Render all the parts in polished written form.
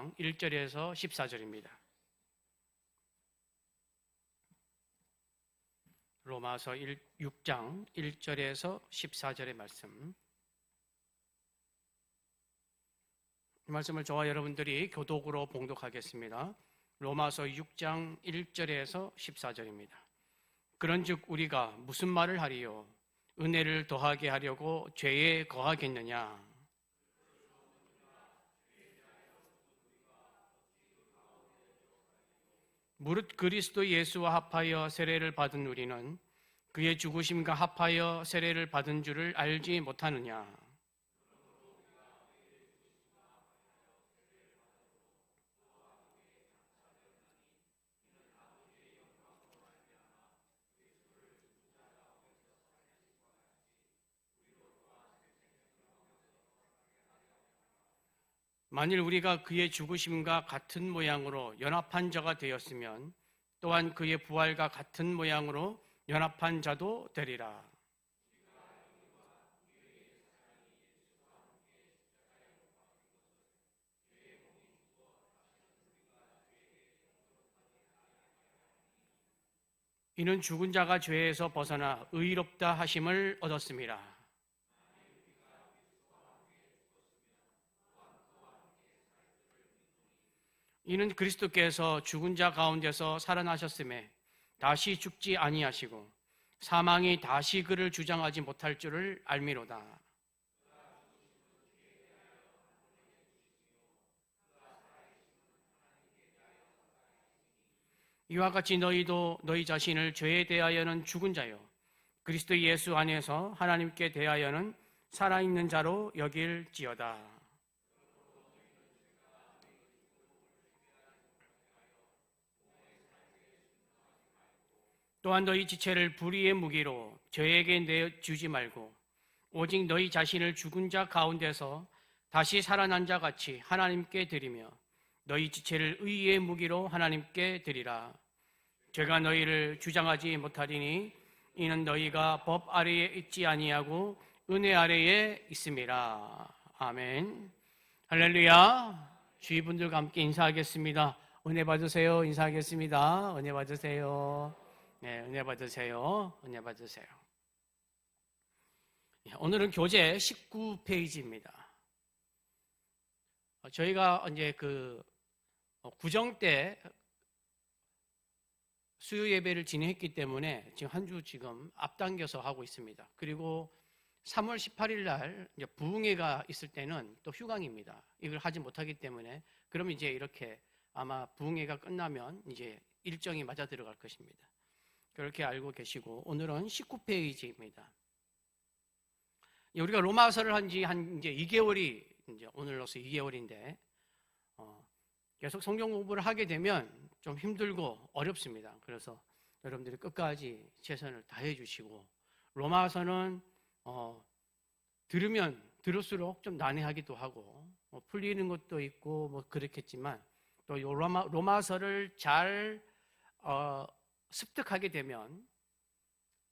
6장 1절에서 14절입니다. 로마서 6장 1절에서 14절의 말씀. 이 말씀을 저와 여러분들이 교독으로 봉독하겠습니다. 로마서 6장 1절에서 14절입니다. 그런즉 우리가 무슨 말을 하리요? 은혜를 더하게 하려고 죄에 거하겠느냐? 무릇 그리스도 예수와 합하여 세례를 받은 우리는 그의 죽으심과 합하여 세례를 받은 줄을 알지 못하느냐? 만일 우리가 그의 죽으심과 같은 모양으로 연합한 자가 되었으면 또한 그의 부활과 같은 모양으로 연합한 자도 되리라. 이는 죽은 자가 죄에서 벗어나 의롭다 하심을 얻었습니다. 이는 그리스도께서 죽은 자 가운데서 살아나셨음에 다시 죽지 아니하시고 사망이 다시 그를 주장하지 못할 줄을 알미로다. 이와 같이 너희도 너희 자신을 죄에 대하여는 죽은 자요 그리스도 예수 안에서 하나님께 대하여는 살아있는 자로 여길지어다. 또한 너희 지체를 불의의 무기로 죄에게 내주지 말고 오직 너희 자신을 죽은 자 가운데서 다시 살아난 자 같이 하나님께 드리며 너희 지체를 의의 무기로 하나님께 드리라. 죄가 너희를 주장하지 못하리니 이는 너희가 법 아래에 있지 아니하고 은혜 아래에 있음이라. 아멘. 할렐루야. 주위 분들과 함께 인사하겠습니다. 은혜 받으세요. 인사하겠습니다. 은혜 받으세요. 네, 은혜 받으세요. 은혜 받으세요. 오늘은 교재 19페이지입니다. 저희가 이제 구정 때 수요 예배를 진행했기 때문에 지금 한 주 지금 앞당겨서 하고 있습니다. 그리고 3월 18일 날 이제 부흥회가 있을 때는 또 휴강입니다. 이걸 하지 못하기 때문에 그럼 이제 이렇게 아마 부흥회가 끝나면 이제 일정이 맞아 들어갈 것입니다. 그렇게 알고 계시고 오늘은 19페이지입니다. 우리가 로마서를 한 지 이제 2개월이 이제 오늘로서 2개월인데 계속 성경 공부를 하게 되면 좀 힘들고 어렵습니다. 그래서 여러분들이 끝까지 최선을 다해 주시고 로마서는 들으면 들을수록 좀 난해하기도 하고 풀리는 것도 있고 뭐 그렇겠지만 또 로마서를 잘 습득하게 되면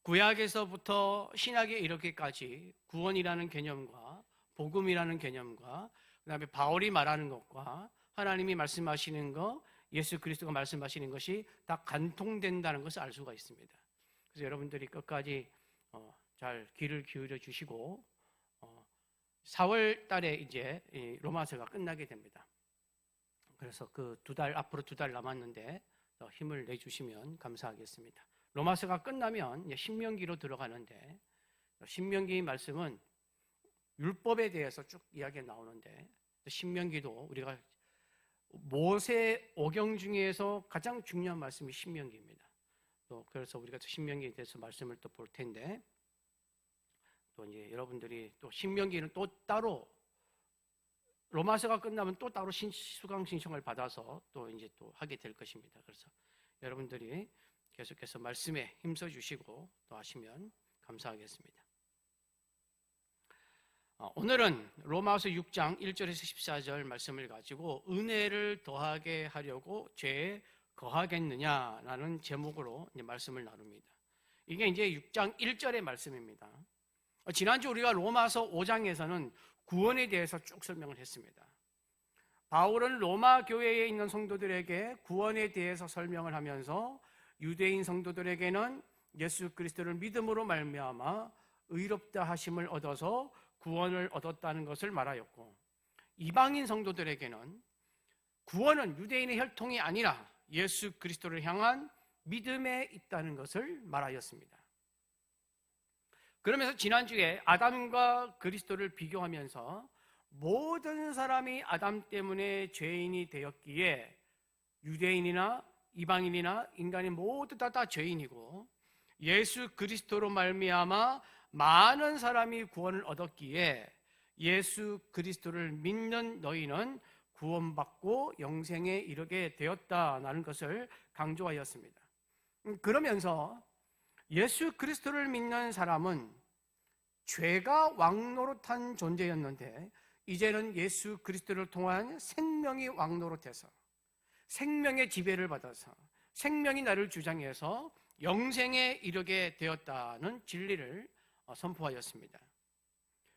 구약에서부터 신약에 이르기까지 구원이라는 개념과 복음이라는 개념과 그다음에 바울이 말하는 것과 하나님이 말씀하시는 것, 예수 그리스도가 말씀하시는 것이 다 간통된다는 것을 알 수가 있습니다. 그래서 여러분들이 끝까지 잘 귀를 기울여 주시고 4월 달에 이제 로마서가 끝나게 됩니다. 그래서 그 앞으로 2달 남았는데 더 힘을 내주시면 감사하겠습니다. 로마서가 끝나면 신명기로 들어가는데 신명기 말씀은 율법에 대해서 쭉 이야기가 나오는데 신명기도 우리가 모세 오경 중에서 가장 중요한 말씀이 신명기입니다. 또 그래서 우리가 신명기에 대해서 말씀을 또 볼 텐데 또 이제 여러분들이 또 신명기는 또 따로 로마서가 끝나면 또 따로 수강 신청을 받아서 또 이제 또 하게 될 것입니다. 그래서 여러분들이 계속해서 말씀에 힘써 주시고 또 하시면 감사하겠습니다. 오늘은 로마서 6장 1절에서 14절 말씀을 가지고 은혜를 더하게 하려고 죄에 거하겠느냐라는 제목으로 이제 말씀을 나눕니다. 이게 이제 6장 1절의 말씀입니다. 지난주 우리가 로마서 5장에서는 구원에 대해서 쭉 설명을 했습니다. 바울은 로마 교회에 있는 성도들에게 구원에 대해서 설명을 하면서 유대인 성도들에게는 예수 그리스도를 믿음으로 말미암아 의롭다 하심을 얻어서 구원을 얻었다는 것을 말하였고, 이방인 성도들에게는 구원은 유대인의 혈통이 아니라 예수 그리스도를 향한 믿음에 있다는 것을 말하였습니다. 그러면서 지난주에 아담과 그리스도를 비교하면서 모든 사람이 아담 때문에 죄인이 되었기에 유대인이나 이방인이나 인간이 모두 다 죄인이고, 예수 그리스도로 말미암아 많은 사람이 구원을 얻었기에 예수 그리스도를 믿는 너희는 구원받고 영생에 이르게 되었다라는 것을 강조하였습니다. 그러면서 예수 그리스도를 믿는 사람은 죄가 왕노릇한 존재였는데 이제는 예수 그리스도를 통한 생명이 왕노릇해서 생명의 지배를 받아서 생명이 나를 주장해서 영생에 이르게 되었다는 진리를 선포하였습니다.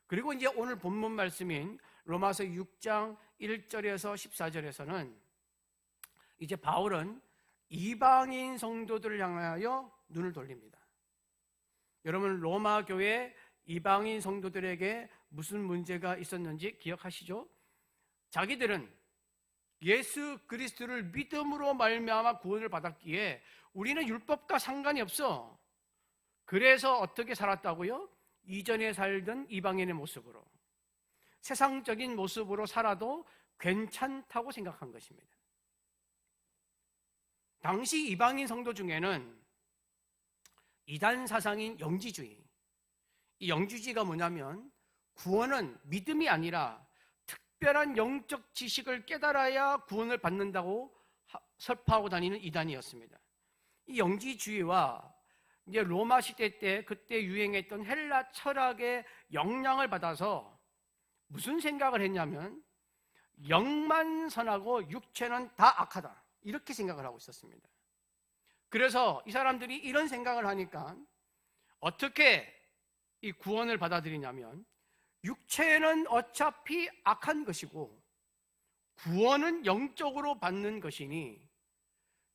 그리고 이제 오늘 본문 말씀인 로마서 6장 1절에서 14절에서는 이제 바울은 이방인 성도들을 향하여 눈을 돌립니다. 여러분, 로마 교회 이방인 성도들에게 무슨 문제가 있었는지 기억하시죠? 자기들은 예수 그리스도를 믿음으로 말미암아 구원을 받았기에 우리는 율법과 상관이 없어. 그래서 어떻게 살았다고요? 이전에 살던 이방인의 모습으로, 세상적인 모습으로 살아도 괜찮다고 생각한 것입니다. 당시 이방인 성도 중에는 이단 사상인 영지주의, 이 영지주의가 뭐냐면 구원은 믿음이 아니라 특별한 영적 지식을 깨달아야 구원을 받는다고 설파하고 다니는 이단이었습니다. 이 영지주의와 이제 로마 시대 때 그때 유행했던 헬라 철학의 영향을 받아서 무슨 생각을 했냐면 영만 선하고 육체는 다 악하다, 이렇게 생각을 하고 있었습니다. 그래서 이 사람들이 이런 생각을 하니까 어떻게 이 구원을 받아들이냐면 육체는 어차피 악한 것이고 구원은 영적으로 받는 것이니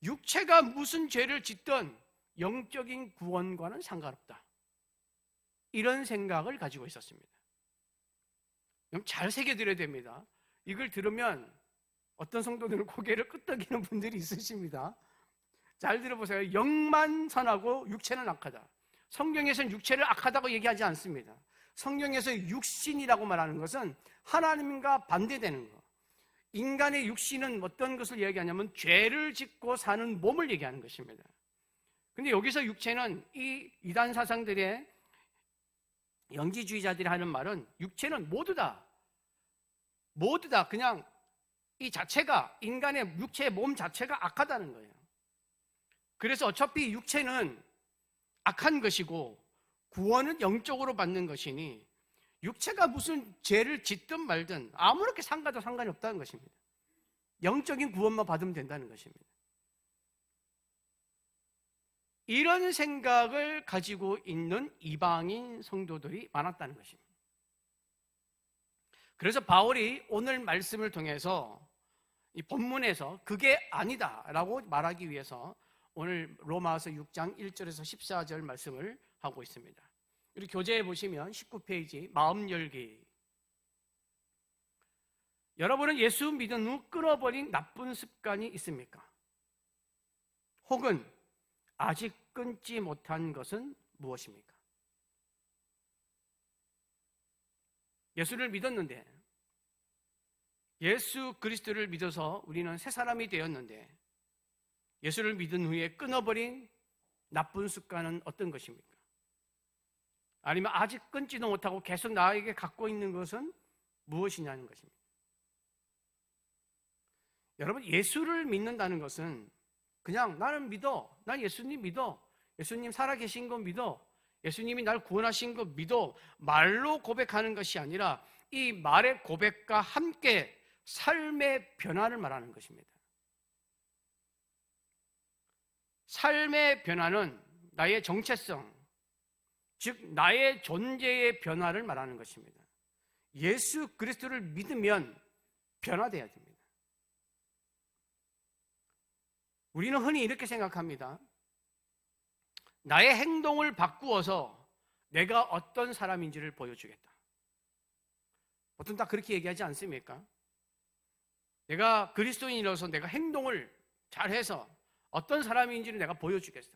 육체가 무슨 죄를 짓든 영적인 구원과는 상관없다, 이런 생각을 가지고 있었습니다. 잘 새겨들어야 됩니다. 이걸 들으면 어떤 성도들은 고개를 끄덕이는 분들이 있으십니다. 잘 들어보세요. 영만 선하고 육체는 악하다. 성경에서는 육체를 악하다고 얘기하지 않습니다. 성경에서 육신이라고 말하는 것은 하나님과 반대되는 것. 인간의 육신은 어떤 것을 얘기하냐면 죄를 짓고 사는 몸을 얘기하는 것입니다. 근데 여기서 육체는 이 이단 사상들의 영지주의자들이 하는 말은 육체는 모두 다 그냥 이 자체가, 인간의 육체의 몸 자체가 악하다는 거예요. 그래서 어차피 육체는 악한 것이고 구원은 영적으로 받는 것이니 육체가 무슨 죄를 짓든 말든 아무렇게 상관도 상관이 없다는 것입니다. 영적인 구원만 받으면 된다는 것입니다. 이런 생각을 가지고 있는 이방인 성도들이 많았다는 것입니다. 그래서 바울이 오늘 말씀을 통해서 이 본문에서 그게 아니다라고 말하기 위해서 오늘 로마서 6장 1절에서 14절 말씀을 하고 있습니다. 우리 교재에 보시면 19페이지 마음 열기. 여러분은 예수 믿은 후 끊어버린 나쁜 습관이 있습니까? 혹은 아직 끊지 못한 것은 무엇입니까? 예수를 믿었는데, 예수 그리스도를 믿어서 우리는 새 사람이 되었는데 예수를 믿은 후에 끊어버린 나쁜 습관은 어떤 것입니까? 아니면 아직 끊지도 못하고 계속 나에게 갖고 있는 것은 무엇이냐는 것입니다. 여러분, 예수를 믿는다는 것은 그냥 나는 믿어, 난 예수님 믿어, 예수님 살아계신 거 믿어, 예수님이 날 구원하신 거 믿어, 말로 고백하는 것이 아니라 이 말의 고백과 함께 삶의 변화를 말하는 것입니다. 삶의 변화는 나의 정체성, 즉 나의 존재의 변화를 말하는 것입니다. 예수 그리스도를 믿으면 변화돼야 됩니다. 우리는 흔히 이렇게 생각합니다. 나의 행동을 바꾸어서 내가 어떤 사람인지를 보여주겠다. 보통 다 그렇게 얘기하지 않습니까? 내가 그리스도인이라서 내가 행동을 잘해서 어떤 사람인지를 내가 보여주겠어.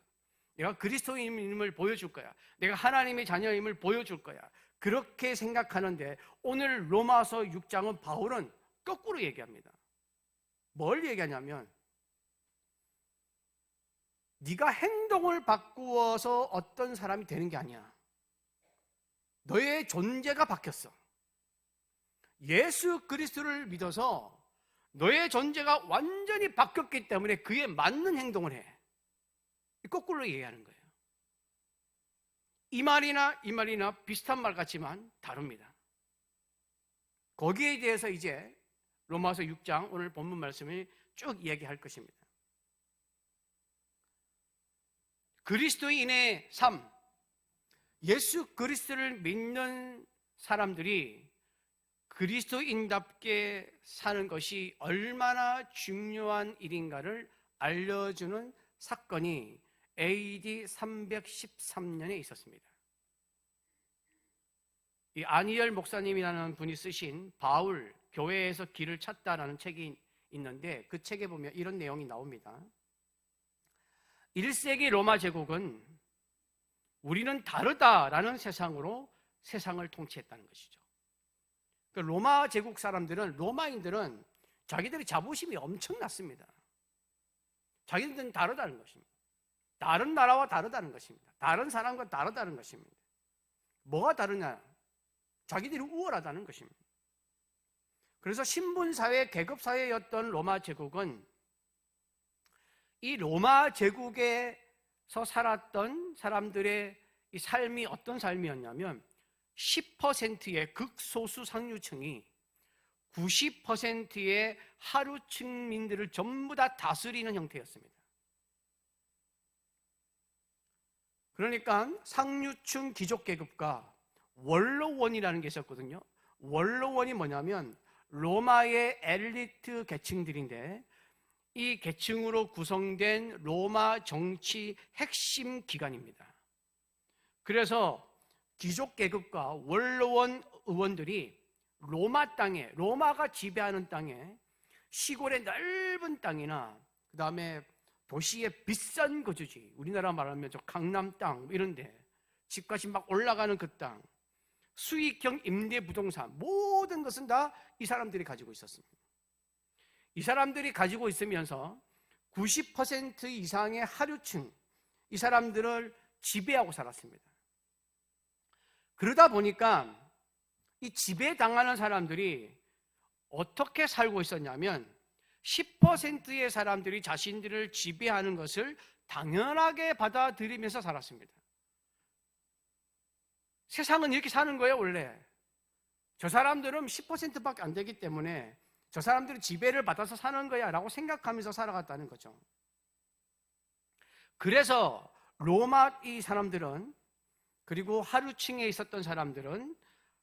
내가 그리스도인임을 보여줄 거야. 내가 하나님의 자녀임을 보여줄 거야. 그렇게 생각하는데 오늘 로마서 6장은 바울은 거꾸로 얘기합니다. 뭘 얘기하냐면 네가 행동을 바꾸어서 어떤 사람이 되는 게 아니야. 너의 존재가 바뀌었어. 예수 그리스도를 믿어서 너의 존재가 완전히 바뀌었기 때문에 그에 맞는 행동을 해. 거꾸로 얘기하는 거예요. 이 말이나 비슷한 말 같지만 다릅니다. 거기에 대해서 이제 로마서 6장 오늘 본문 말씀을 쭉 이야기할 것입니다. 그리스도인의 삶, 예수 그리스도를 믿는 사람들이 그리스도인답게 사는 것이 얼마나 중요한 일인가를 알려주는 사건이 AD 313년에 있었습니다. 이 아니엘 목사님이라는 분이 쓰신 바울 교회에서 길을 찾다라는 책이 있는데 그 책에 보면 이런 내용이 나옵니다. 1세기 로마 제국은 우리는 다르다라는 세상으로 세상을 통치했다는 것이죠. 로마 제국 사람들은, 로마인들은 자기들의 자부심이 엄청났습니다. 자기들은 다르다는 것입니다. 다른 나라와 다르다는 것입니다. 다른 사람과 다르다는 것입니다. 뭐가 다르냐? 자기들이 우월하다는 것입니다. 그래서 신분사회, 계급사회였던 로마 제국은 이 로마 제국에서 살았던 사람들의 이 삶이 어떤 삶이었냐면 10%의 극소수 상류층이 90%의 하류층민들을 전부 다 다스리는 형태였습니다. 그러니까 상류층 귀족계급과 원로원이라는 게 있었거든요. 원로원이 뭐냐면 로마의 엘리트 계층들인데 이 계층으로 구성된 로마 정치 핵심 기관입니다. 그래서 귀족계급과 원로원 의원들이 로마 땅에, 로마가 지배하는 땅에, 시골의 넓은 땅이나 그 다음에 도시의 비싼 거주지, 우리나라 말하면 저 강남 땅 이런데 집값이 막 올라가는 그 땅, 수익형 임대 부동산, 모든 것은 다 이 사람들이 가지고 있었습니다. 이 사람들이 가지고 있으면서 90% 이상의 하류층, 이 사람들을 지배하고 살았습니다. 그러다 보니까 이 지배당하는 사람들이 어떻게 살고 있었냐면 10%의 사람들이 자신들을 지배하는 것을 당연하게 받아들이면서 살았습니다. 세상은 이렇게 사는 거예요, 원래. 저 사람들은 10%밖에 안 되기 때문에 저 사람들은 지배를 받아서 사는 거야 라고 생각하면서 살아갔다는 거죠. 그래서 로마 이 사람들은, 그리고 하류층에 있었던 사람들은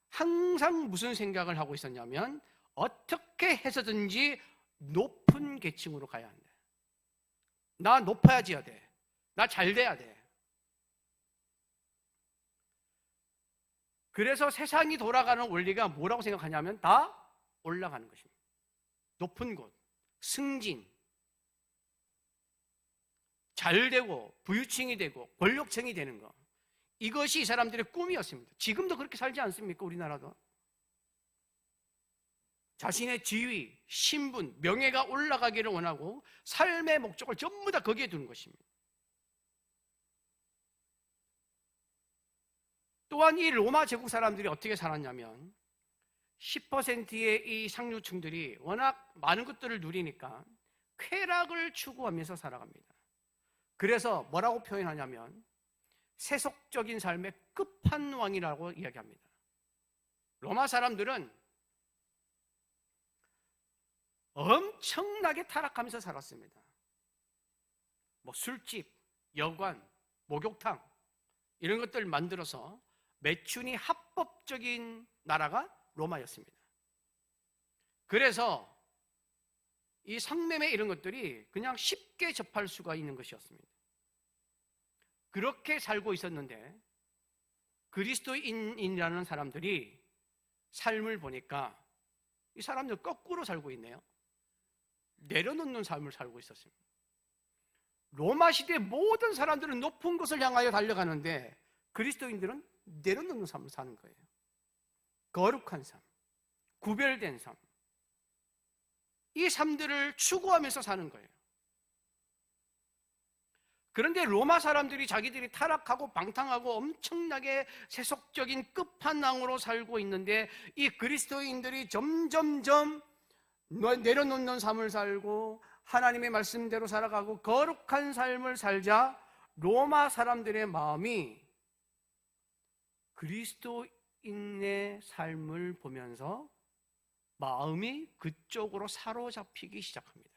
항상 무슨 생각을 하고 있었냐면 어떻게 해서든지 높은 계층으로 가야 한다. 나 높아야지야 돼. 나 잘 돼야 돼. 그래서 세상이 돌아가는 원리가 뭐라고 생각하냐면 다 올라가는 것입니다. 높은 곳, 승진, 잘 되고 부유층이 되고 권력층이 되는 것, 이것이 이 사람들의 꿈이었습니다. 지금도 그렇게 살지 않습니까? 우리나라도 자신의 지위, 신분, 명예가 올라가기를 원하고 삶의 목적을 전부 다 거기에 두는 것입니다. 또한 이 로마 제국 사람들이 어떻게 살았냐면 10%의 이 상류층들이 워낙 많은 것들을 누리니까 쾌락을 추구하면서 살아갑니다. 그래서 뭐라고 표현하냐면 세속적인 삶의 끝판왕이라고 이야기합니다. 로마 사람들은 엄청나게 타락하면서 살았습니다. 뭐 술집, 여관, 목욕탕 이런 것들을 만들어서 매춘이 합법적인 나라가 로마였습니다. 그래서 이 성매매 이런 것들이 그냥 쉽게 접할 수가 있는 것이었습니다. 그렇게 살고 있었는데 그리스도인이라는 사람들이 삶을 보니까 이 사람들 거꾸로 살고 있네요. 내려놓는 삶을 살고 있었습니다. 로마 시대 모든 사람들은 높은 것을 향하여 달려가는데 그리스도인들은 내려놓는 삶을 사는 거예요. 거룩한 삶, 구별된 삶, 이 삶들을 추구하면서 사는 거예요. 그런데 로마 사람들이 자기들이 타락하고 방탕하고 엄청나게 세속적인 끝판왕으로 살고 있는데 이 그리스도인들이 점점점 내려놓는 삶을 살고 하나님의 말씀대로 살아가고 거룩한 삶을 살자 로마 사람들의 마음이 그리스도인의 삶을 보면서 마음이 그쪽으로 사로잡히기 시작합니다.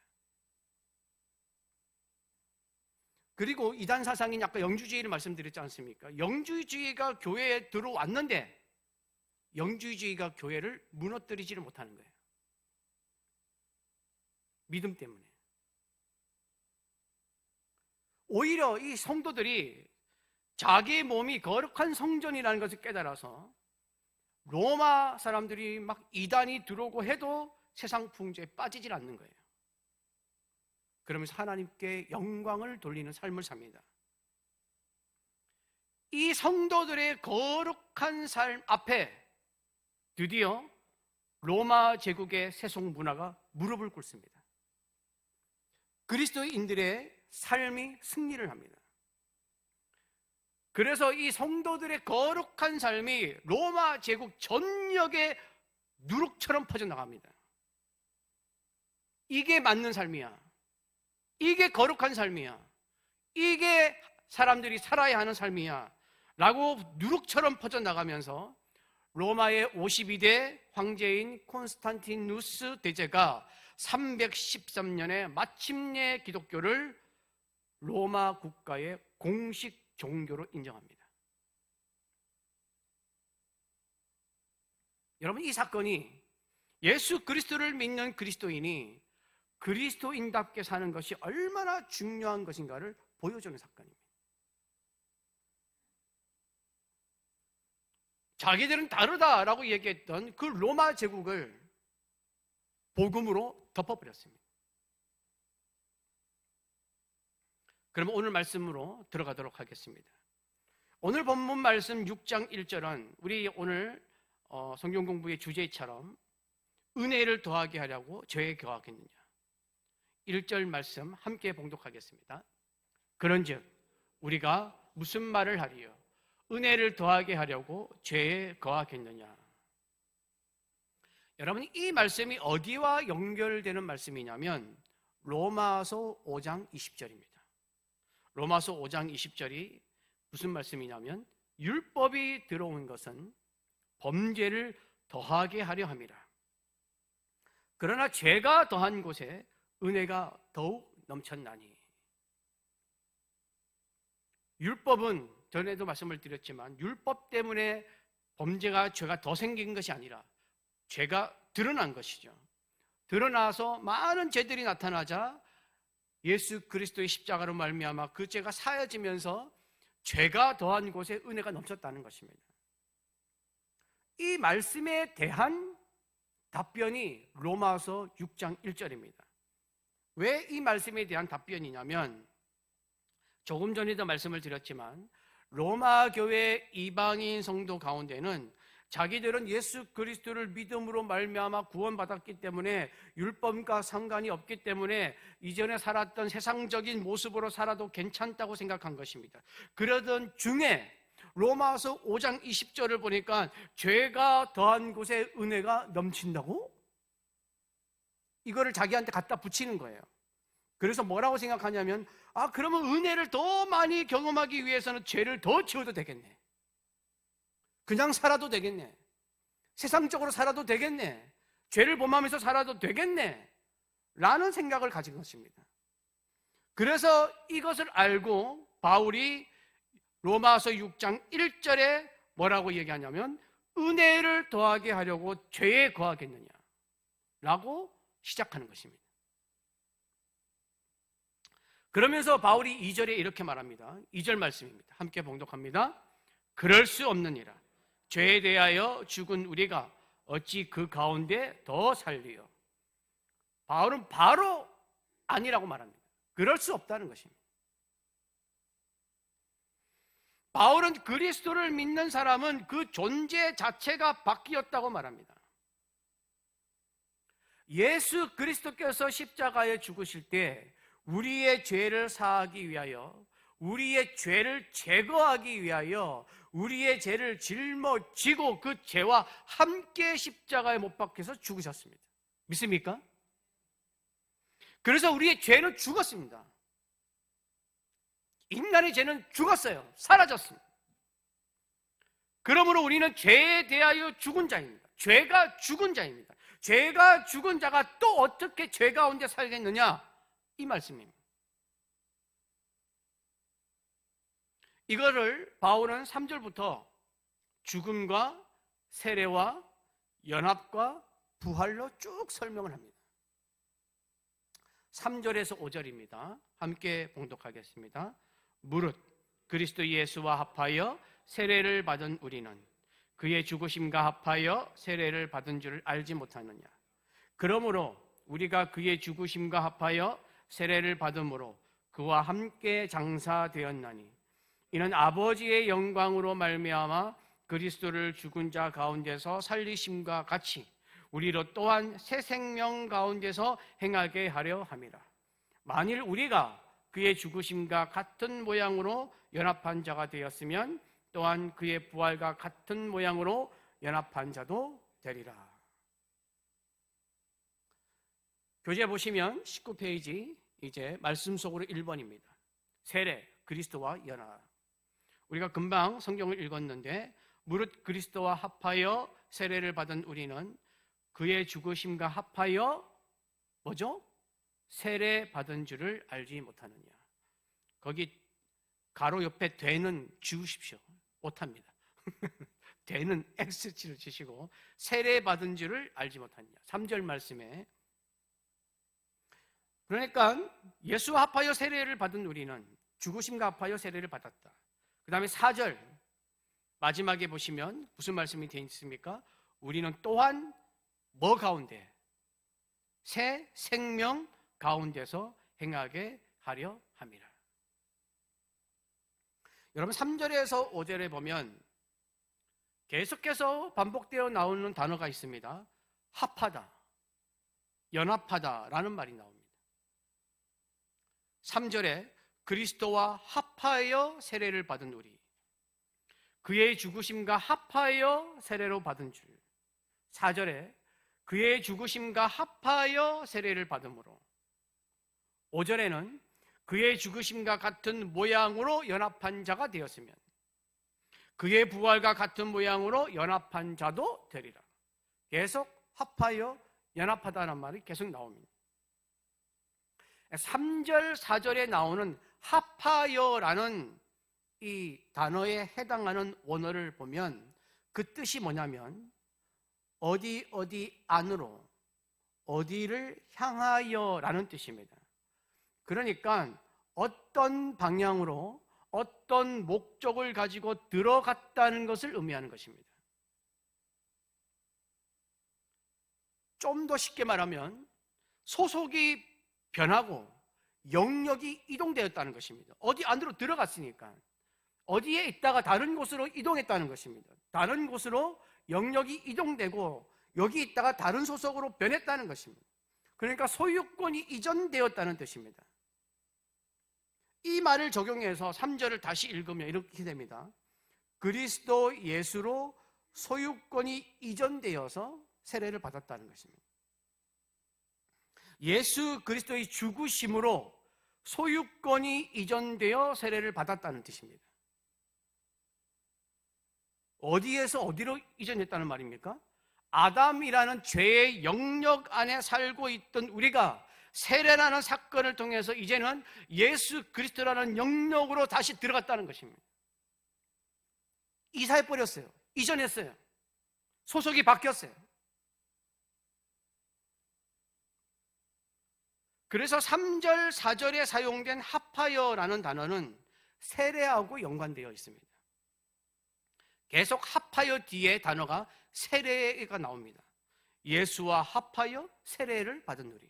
그리고 이단 사상인 아까 영주주의를 말씀드렸지 않습니까? 영주주의가 교회에 들어왔는데 영주주의가 교회를 무너뜨리지를 못하는 거예요. 믿음 때문에. 오히려 이 성도들이 자기 몸이 거룩한 성전이라는 것을 깨달아서 로마 사람들이 막 이단이 들어오고 해도 세상 풍조에 빠지질 않는 거예요. 그러면서 하나님께 영광을 돌리는 삶을 삽니다. 이 성도들의 거룩한 삶 앞에 드디어 로마 제국의 세속 문화가 무릎을 꿇습니다. 그리스도인들의 삶이 승리를 합니다. 그래서 이 성도들의 거룩한 삶이 로마 제국 전역에 누룩처럼 퍼져나갑니다. 이게 맞는 삶이야. 이게 거룩한 삶이야. 이게 사람들이 살아야 하는 삶이야 라고 누룩처럼 퍼져나가면서 로마의 52대 황제인 콘스탄티누스 대제가 313년에 마침내 기독교를 로마 국가의 공식 종교로 인정합니다. 여러분, 이 사건이 예수 그리스도를 믿는 그리스도인이 그리스도인답게 사는 것이 얼마나 중요한 것인가를 보여주는 사건입니다. 자기들은 다르다라고 얘기했던 그 로마 제국을 복음으로 덮어버렸습니다. 그러면 오늘 말씀으로 들어가도록 하겠습니다. 오늘 본문 말씀 6장 1절은 우리 오늘 성경 공부의 주제처럼 은혜를 더하게 하려고 죄에 거하겠느냐. 1절 말씀 함께 봉독하겠습니다. 그런즉 우리가 무슨 말을 하리요? 은혜를 더하게 하려고 죄에 거하겠느냐. 여러분, 이 말씀이 어디와 연결되는 말씀이냐면 로마서 5장 20절입니다. 로마서 5장 20절이 무슨 말씀이냐면 율법이 들어온 것은 범죄를 더하게 하려 함이라. 그러나 죄가 더한 곳에 은혜가 더욱 넘쳤나니. 율법은 전에도 말씀을 드렸지만 율법 때문에 범죄가 죄가 더 생긴 것이 아니라 죄가 드러난 것이죠. 드러나서 많은 죄들이 나타나자 예수 그리스도의 십자가로 말미암아 그 죄가 사여지면서 죄가 더한 곳에 은혜가 넘쳤다는 것입니다. 이 말씀에 대한 답변이 로마서 6장 1절입니다. 왜 이 말씀에 대한 답변이냐면 조금 전에도 말씀을 드렸지만 로마 교회 이방인 성도 가운데는 자기들은 예수 그리스도를 믿음으로 말미암아 구원받았기 때문에 율법과 상관이 없기 때문에 이전에 살았던 세상적인 모습으로 살아도 괜찮다고 생각한 것입니다. 그러던 중에 로마서 5장 20절을 보니까 죄가 더한 곳에 은혜가 넘친다고? 이거를 자기한테 갖다 붙이는 거예요. 그래서 뭐라고 생각하냐면 그러면 은혜를 더 많이 경험하기 위해서는 죄를 더 지어도 되겠네. 그냥 살아도 되겠네. 세상적으로 살아도 되겠네. 죄를 범하면서 살아도 되겠네. 라는 생각을 가진 것입니다. 그래서 이것을 알고 바울이 로마서 6장 1절에 뭐라고 얘기하냐면 은혜를 더하게 하려고 죄에 거하겠느냐 라고 시작하는 것입니다. 그러면서 바울이 2절에 이렇게 말합니다. 2절 말씀입니다. 함께 봉독합니다. 그럴 수 없느니라. 죄에 대하여 죽은 우리가 어찌 그 가운데 더 살리요. 바울은 바로 아니라고 말합니다. 그럴 수 없다는 것입니다. 바울은 그리스도를 믿는 사람은 그 존재 자체가 바뀌었다고 말합니다. 예수 그리스도께서 십자가에 죽으실 때 우리의 죄를 사하기 위하여, 우리의 죄를 제거하기 위하여 우리의 죄를 짊어지고 그 죄와 함께 십자가에 못 박혀서 죽으셨습니다. 믿습니까? 그래서 우리의 죄는 죽었습니다. 인간의 죄는 죽었어요. 사라졌습니다. 그러므로 우리는 죄에 대하여 죽은 자입니다. 죄가 죽은 자입니다. 죄가 죽은 자가 또 어떻게 죄 가운데 살겠느냐? 이 말씀입니다. 이거를 바울은 3절부터 죽음과 세례와 연합과 부활로 쭉 설명을 합니다. 3절에서 5절입니다. 함께 봉독하겠습니다. 무릇 그리스도 예수와 합하여 세례를 받은 우리는 그의 죽으심과 합하여 세례를 받은 줄을 알지 못하느냐. 그러므로 우리가 그의 죽으심과 합하여 세례를 받음으로 그와 함께 장사되었나니 이는 아버지의 영광으로 말미암아 그리스도를 죽은 자 가운데서 살리심과 같이 우리로 또한 새 생명 가운데서 행하게 하려 함이라. 만일 우리가 그의 죽으심과 같은 모양으로 연합한 자가 되었으면 또한 그의 부활과 같은 모양으로 연합한 자도 되리라. 교재 보시면 19페이지 이제 말씀 속으로 1번입니다. 세례, 그리스도와 연합. 우리가 금방 성경을 읽었는데 무릇 그리스도와 합하여 세례를 받은 우리는 그의 죽으심과 합하여 뭐죠? 세례 받은 줄을 알지 못하느냐. 거기 가로 옆에 되는 지우십시오. 못합니다. 되는 X치를 치시고 세례 받은 줄을 알지 못하느냐. 3절 말씀에 그러니까 예수와 합하여 세례를 받은 우리는 죽으심과 합하여 세례를 받았다. 그 다음에 4절 마지막에 보시면 무슨 말씀이 되어 있습니까? 우리는 또한 뭐 가운데? 새 생명 가운데서 행하게 하려 함이라. 여러분 3절에서 5절에 보면 계속해서 반복되어 나오는 단어가 있습니다. 합하다, 연합하다라는 말이 나옵니다. 3절에 그리스도와 합하여 세례를 받은 우리, 그의 죽으심과 합하여 세례로 받은 줄. 4절에 그의 죽으심과 합하여 세례를 받음으로. 5절에는 그의 죽으심과 같은 모양으로 연합한 자가 되었으면 그의 부활과 같은 모양으로 연합한 자도 되리라. 계속 합하여 연합하다는 말이 계속 나옵니다. 3절, 4절에 나오는 합하여라는 이 단어에 해당하는 원어를 보면 그 뜻이 뭐냐면 어디 안으로, 어디를 향하여라는 뜻입니다. 그러니까 어떤 방향으로 어떤 목적을 가지고 들어갔다는 것을 의미하는 것입니다. 좀 더 쉽게 말하면 소속이 변하고 영역이 이동되었다는 것입니다. 어디 안으로 들어갔으니까 어디에 있다가 다른 곳으로 이동했다는 것입니다. 다른 곳으로 영역이 이동되고 여기 있다가 다른 소속으로 변했다는 것입니다. 그러니까 소유권이 이전되었다는 뜻입니다. 이 말을 적용해서 3절을 다시 읽으면 이렇게 됩니다. 그리스도 예수로 소유권이 이전되어서 세례를 받았다는 것입니다. 예수 그리스도의 죽으심으로 소유권이 이전되어 세례를 받았다는 뜻입니다. 어디에서 어디로 이전했다는 말입니까? 아담이라는 죄의 영역 안에 살고 있던 우리가 세례라는 사건을 통해서 이제는 예수 그리스도라는 영역으로 다시 들어갔다는 것입니다. 이사해버렸어요. 이전했어요. 소속이 바뀌었어요. 그래서 3절, 4절에 사용된 합하여라는 단어는 세례하고 연관되어 있습니다. 계속 합하여 뒤에 단어가 세례가 나옵니다. 예수와 합하여 세례를 받으느니,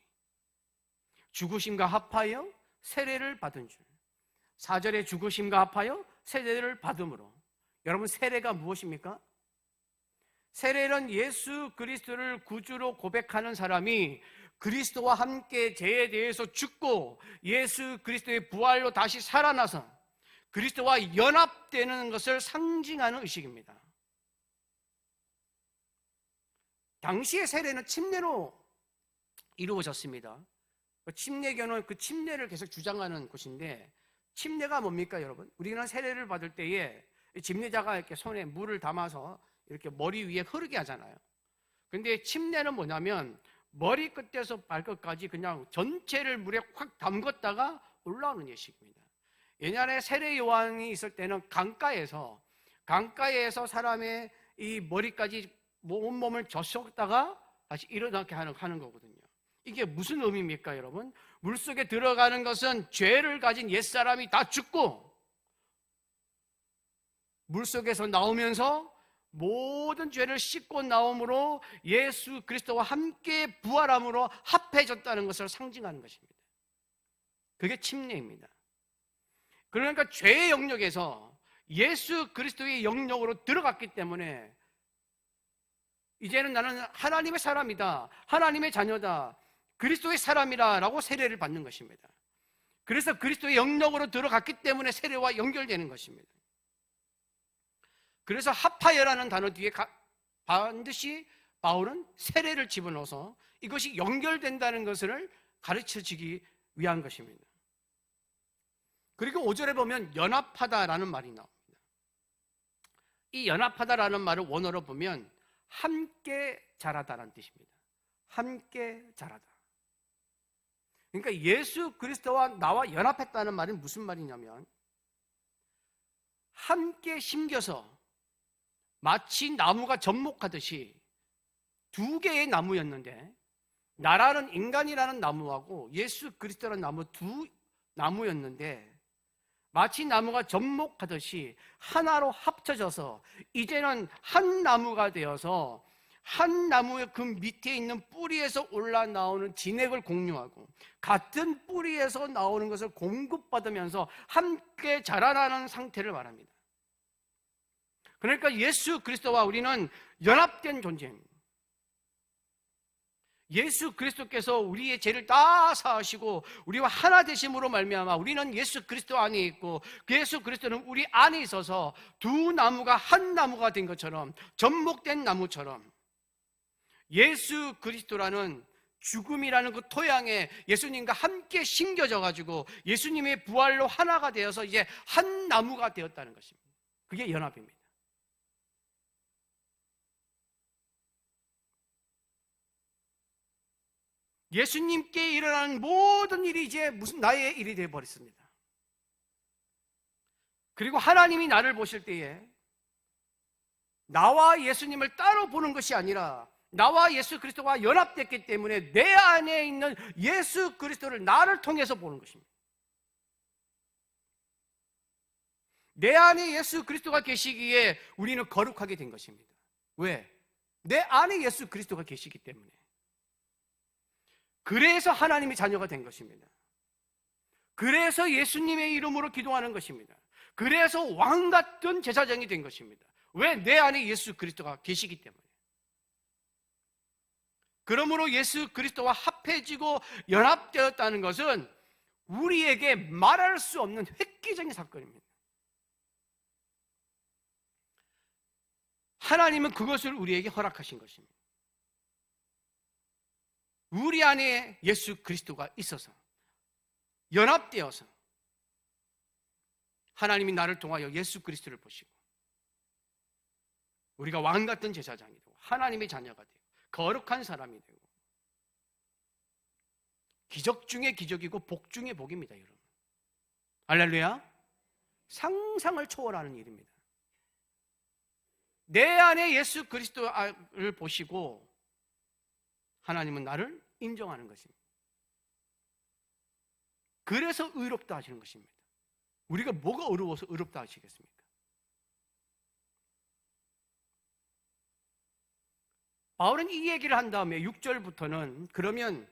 죽으심과 합하여 세례를 받은 줄. 4절에 죽으심과 합하여 세례를 받음으로. 여러분, 세례가 무엇입니까? 세례는 예수 그리스도를 구주로 고백하는 사람이 그리스도와 함께 죄에 대해서 죽고 예수 그리스도의 부활로 다시 살아나서 그리스도와 연합되는 것을 상징하는 의식입니다. 당시의 세례는 침례로 이루어졌습니다. 침례교는 그 침례를 계속 주장하는 곳인데, 침례가 뭡니까, 여러분? 우리는 세례를 받을 때에 집례자가 이렇게 손에 물을 담아서 이렇게 머리 위에 흐르게 하잖아요. 근데 침례는 뭐냐면 머리 끝에서 발끝까지 그냥 전체를 물에 확 담궜다가 올라오는 예식입니다. 옛날에 세례 요한이 있을 때는 강가에서 사람의 이 머리까지 온몸을 젖었다가 다시 일어나게 하는 거거든요. 이게 무슨 의미입니까, 여러분? 물속에 들어가는 것은 죄를 가진 옛사람이 다 죽고 물속에서 나오면서 모든 죄를 씻고 나옴으로 예수 그리스도와 함께 부활함으로 합해졌다는 것을 상징하는 것입니다. 그게 침례입니다. 그러니까 죄의 영역에서 예수 그리스도의 영역으로 들어갔기 때문에 이제는 나는 하나님의 사람이다, 하나님의 자녀다, 그리스도의 사람이다 라고 세례를 받는 것입니다. 그래서 그리스도의 영역으로 들어갔기 때문에 세례와 연결되는 것입니다. 그래서 합하여라는 단어 뒤에 반드시 바울은 세례를 집어넣어서 이것이 연결된다는 것을 가르쳐주기 위한 것입니다. 그리고 5절에 보면 연합하다라는 말이 나옵니다. 이 연합하다라는 말을 원어로 보면 함께 자라다라는 뜻입니다. 함께 자라다. 그러니까 예수 그리스도와 나와 연합했다는 말은 무슨 말이냐면 함께 심겨서 마치 나무가 접목하듯이 두 개의 나무였는데, 나라는 인간이라는 나무하고 예수 그리스도라는 나무 두 나무였는데 마치 나무가 접목하듯이 하나로 합쳐져서 이제는 한 나무가 되어서 한 나무의 그 밑에 있는 뿌리에서 올라나오는 진액을 공유하고 같은 뿌리에서 나오는 것을 공급받으면서 함께 자라나는 상태를 말합니다. 그러니까 예수 그리스도와 우리는 연합된 존재입니다. 예수 그리스도께서 우리의 죄를 다 사하시고 우리와 하나 되심으로 말미암아 우리는 예수 그리스도 안에 있고 그 예수 그리스도는 우리 안에 있어서 두 나무가 한 나무가 된 것처럼, 접목된 나무처럼 예수 그리스도라는 죽음이라는 그 토양에 예수님과 함께 심겨져 가지고 예수님의 부활로 하나가 되어서 이제 한 나무가 되었다는 것입니다. 그게 연합입니다. 예수님께 일어나는 모든 일이 이제 무슨 나의 일이 되어버렸습니다. 그리고 하나님이 나를 보실 때에 나와 예수님을 따로 보는 것이 아니라 나와 예수 그리스도가 연합됐기 때문에 내 안에 있는 예수 그리스도를 나를 통해서 보는 것입니다. 내 안에 예수 그리스도가 계시기에 우리는 거룩하게 된 것입니다. 왜? 내 안에 예수 그리스도가 계시기 때문에. 그래서 하나님의 자녀가 된 것입니다. 그래서 예수님의 이름으로 기도하는 것입니다. 그래서 왕 같은 제사장이 된 것입니다. 왜? 내 안에 예수 그리스도가 계시기 때문에. 그러므로 예수 그리스도와 합해지고 연합되었다는 것은 우리에게 말할 수 없는 획기적인 사건입니다. 하나님은 그것을 우리에게 허락하신 것입니다. 우리 안에 예수 그리스도가 있어서 연합되어서 하나님이 나를 통하여 예수 그리스도를 보시고 우리가 왕 같은 제사장이 되고 하나님의 자녀가 되고 거룩한 사람이 되고 기적 중에 기적이고 복 중에 복입니다, 여러분. 할렐루야. 상상을 초월하는 일입니다. 내 안에 예수 그리스도를 보시고 하나님은 나를 인정하는 것입니다. 그래서 의롭다 하시는 것입니다. 우리가 뭐가 어려워서 의롭다 하시겠습니까? 바울은 이 얘기를 한 다음에 6절부터는 그러면